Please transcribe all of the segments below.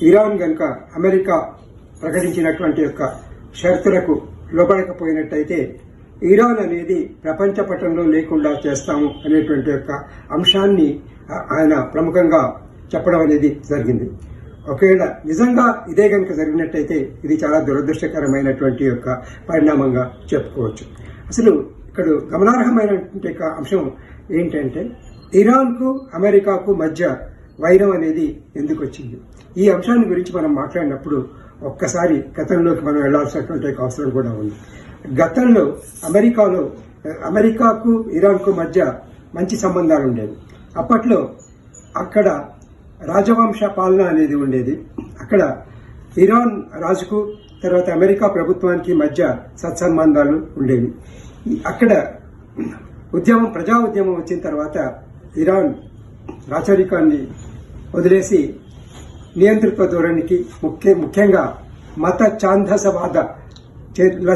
Iran గనుక America ప్రకటించినటువంటి యొక్క షరతులకు లోబడకపోయినట్టయితే ఇరాన్ అనేది ప్రపంచ పటంలో లేకుండా చేస్తాము అనేటువంటి యొక్క అంశాన్ని ఆయన ప్రముఖంగా చెప్పడం అనేది జరిగింది. ఒకవేళ నిజంగా ఇదే కనుక జరిగినట్టయితే ఇది చాలా దురదృష్టకరమైనటువంటి యొక్క పరిణామంగా చెప్పుకోవచ్చు. అసలు ఇక్కడ గమనార్హమైనటువంటి అంశం ఏంటంటే ఇరాన్కు అమెరికాకు మధ్య వైరం అనేది ఎందుకు వచ్చింది? ఈ అంశాన్ని గురించి మనం మాట్లాడినప్పుడు ఒక్కసారి గతంలోకి మనం వెళ్లాల్సినటువంటి అవసరం కూడా ఉంది. గతంలో అమెరికాకు ఇరాన్కు మధ్య మంచి సంబంధాలు ఉండేవి. అప్పట్లో అక్కడ రాజవంశ పాలన అనేది ఉండేది. అక్కడ ఇరాన్ రాజుకు తర్వాత అమెరికా ప్రభుత్వానికి మధ్య సత్సంబంధాలు ఉండేవి. అక్కడ ప్రజా ఉద్యమం వచ్చిన తర్వాత ఇరాన్ రాచరికాన్ని వదిలేసి నియంతృత్వ ధోరణికి ముఖ్యంగా మత ఛాందసవాద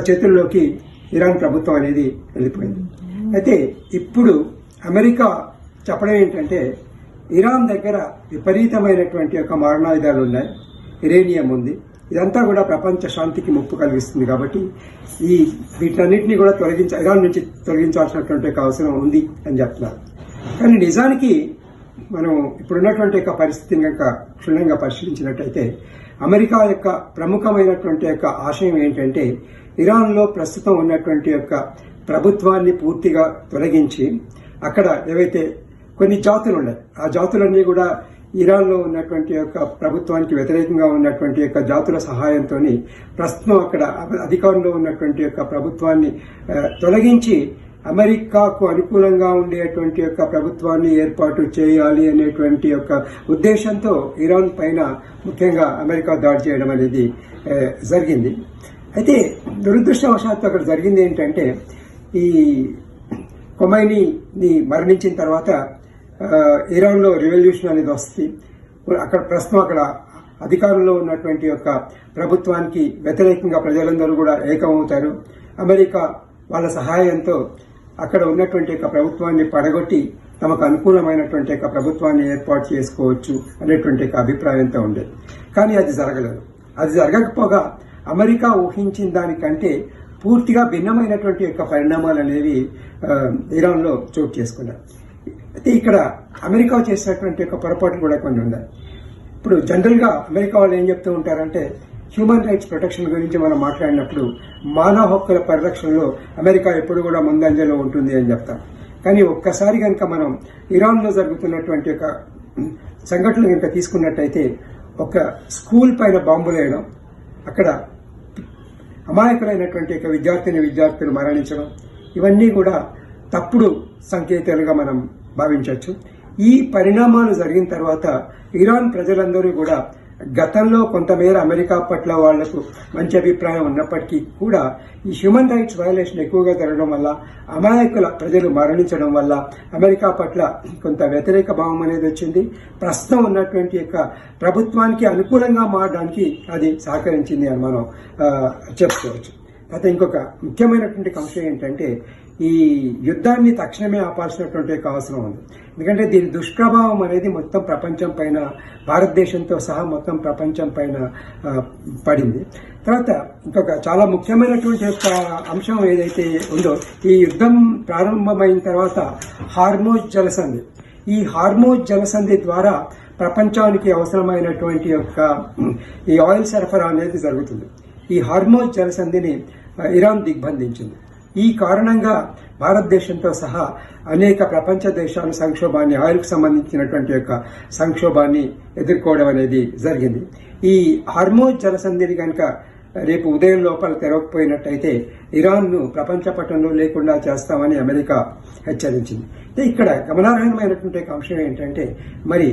చేతుల్లోకి ఇరాన్ ప్రభుత్వం అనేది వెళ్ళిపోయింది. అయితే ఇప్పుడు అమెరికా చెప్పడం ఏంటంటే ఇరాన్ దగ్గర విపరీతమైనటువంటి యొక్క మారణాయుధాలు ఉన్నాయి, యురేనియం ఉంది, ఇదంతా కూడా ప్రపంచ శాంతికి ముప్పు కలిగిస్తుంది కాబట్టి వీటన్నిటిని కూడా ఇరాన్ నుంచి తొలగించాల్సినటువంటి అవసరం ఉంది అని చెప్తున్నారు. కానీ నిజానికి మనం ఇప్పుడున్నటువంటి యొక్క పరిస్థితిని కనుక క్షుణ్ణంగా పరిశీలించినట్టయితే అమెరికా యొక్క ప్రముఖమైనటువంటి యొక్క ఆశయం ఏంటంటే ఇరాన్లో ప్రస్తుతం ఉన్నటువంటి యొక్క ప్రభుత్వాన్ని పూర్తిగా తొలగించి అక్కడ ఏవైతే కొన్ని జాతులు ఉన్నాయి ఆ జాతులన్నీ కూడా ఇరాన్లో ఉన్నటువంటి యొక్క ప్రభుత్వానికి వ్యతిరేకంగా ఉన్నటువంటి యొక్క జాతుల సహాయంతో ప్రస్తుతం అక్కడ అధికారంలో ఉన్నటువంటి యొక్క ప్రభుత్వాన్ని తొలగించి అమెరికాకు అనుకూలంగా ఉండేటువంటి యొక్క ప్రభుత్వాన్ని ఏర్పాటు చేయాలి అనేటువంటి యొక్క ఉద్దేశంతో ఇరాన్ పైన ముఖ్యంగా అమెరికా దాడి చేయడం అనేది జరిగింది. అయితే దురదృష్టవశాత్తు అక్కడ జరిగింది ఏంటంటే ఈ ఖొమైనీని మరణించిన తర్వాత ఇరాన్లో రెవల్యూషన్ అనేది వస్తుంది. ప్రస్తుతం అక్కడ అధికారంలో ఉన్నటువంటి యొక్క ప్రభుత్వానికి వ్యతిరేకంగా ప్రజలందరూ కూడా ఏకమవుతారు. అమెరికా వాళ్ళ సహాయంతో అక్కడ ఉన్నటువంటి యొక్క ప్రభుత్వాన్ని పడగొట్టి తమకు అనుకూలమైనటువంటి యొక్క ప్రభుత్వాన్ని ఏర్పాటు చేసుకోవచ్చు అనేటువంటి యొక్క అభిప్రాయంతో ఉండేది. కానీ అది జరగలేదు. అది జరగకపోగా అమెరికా ఊహించిన దానికంటే పూర్తిగా భిన్నమైనటువంటి యొక్క పరిణామాలు అనేవి ఇరాన్లో చోటు చేసుకున్నారు. అయితే ఇక్కడ అమెరికా చేసినటువంటి యొక్క పొరపాట్లు కూడా కొన్ని ఉన్నాయి. ఇప్పుడు జనరల్గా అమెరికా వాళ్ళు ఏం చెప్తూ ఉంటారంటే హ్యూమన్ రైట్స్ ప్రొటెక్షన్ గురించి మనం మాట్లాడినప్పుడు మానవ హక్కుల పరిరక్షణలో అమెరికా ఎప్పుడు కూడా ముందంజలో ఉంటుంది అని చెప్తాం. కానీ ఒక్కసారి కనుక మనం ఇరాన్లో జరుగుతున్నటువంటి ఒక సంఘటనలు కనుక తీసుకున్నట్టయితే ఒక స్కూల్ పైన బాంబులు వేయడం, అక్కడ అమాయకులైనటువంటి యొక్క విద్యార్థులు మరణించడం, ఇవన్నీ కూడా తప్పుడు సంకేతాలుగా మనం భావించవచ్చు. ఈ పరిణామాలు జరిగిన తర్వాత ఇరాన్ ప్రజలందరూ కూడా గతంలో కొంతమేర అమెరికా పట్ల వాళ్లకు మంచి అభిప్రాయం ఉన్నప్పటికీ కూడా ఈ హ్యూమన్ రైట్స్ వయలేషన్ ఎక్కువగా జరగడం వల్ల అమాయకుల ప్రజలు మరణించడం వల్ల అమెరికా పట్ల కొంత వ్యతిరేక భావం అనేది వచ్చింది. ప్రస్తుతం ఉన్నటువంటి యొక్క ప్రభుత్వానికి అనుకూలంగా మారడానికి అది సహకరించింది అని మనం చెప్పుకోవచ్చు. అయితే ఇంకొక ముఖ్యమైనటువంటి అంశం ఏంటంటే ఈ యుద్ధాన్ని తక్షణమే ఆపాల్సినటువంటి అవసరం ఉంది. ఎందుకంటే దీని దుష్ప్రభావం అనేది మొత్తం ప్రపంచం పైన, భారతదేశంతో సహా మొత్తం ప్రపంచం పైన పడింది. తర్వాత ఇంకొక చాలా ముఖ్యమైనటువంటి అంశం ఏదైతే ఉందో, ఈ యుద్ధం ప్రారంభమైన తర్వాత హార్మోజ్ జలసంధి, ఈ హార్మోజ్ జలసంధి ద్వారా ప్రపంచానికి అవసరమైనటువంటి యొక్క ఈ ఆయిల్ సరఫరా అనేది జరుగుతుంది. ఈ హార్మోజ్ జలసంధిని ఇరాన్ దిగ్బంధించింది. ఈ కారణంగా భారతదేశంతో సహా అనేక ప్రపంచ దేశాలు సంక్షోభాన్ని, ఆయిల్కు సంబంధించినటువంటి యొక్క సంక్షోభాన్ని ఎదుర్కోవడం అనేది జరిగింది. ఈ హార్మోజ్ జలసంధిని కనుక రేపు ఉదయం లోపల తెరవకపోయినట్టయితే ఇరాన్ను ప్రపంచ పటంలో లేకుండా చేస్తామని అమెరికా హెచ్చరించింది. ఇక్కడ గమనార్హమైనటువంటి అంశం ఏంటంటే మరి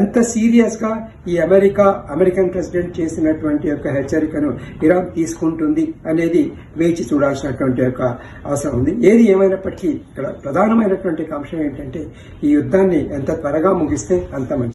ఎంత సీరియస్గా ఈ అమెరికన్ ప్రెసిడెంట్ చేసినటువంటి యొక్క హెచ్చరికను ఇరాన్ తీసుకుంటుంది అనేది వేచి చూడాల్సినటువంటి యొక్క అవసరం ఉంది. ఏది ఏమైనప్పటికీ ఇక్కడ ప్రధానమైనటువంటి అంశం ఏంటంటే ఈ యుద్ధాన్ని ఎంత త్వరగా ముగిస్తే అంత మంచిది.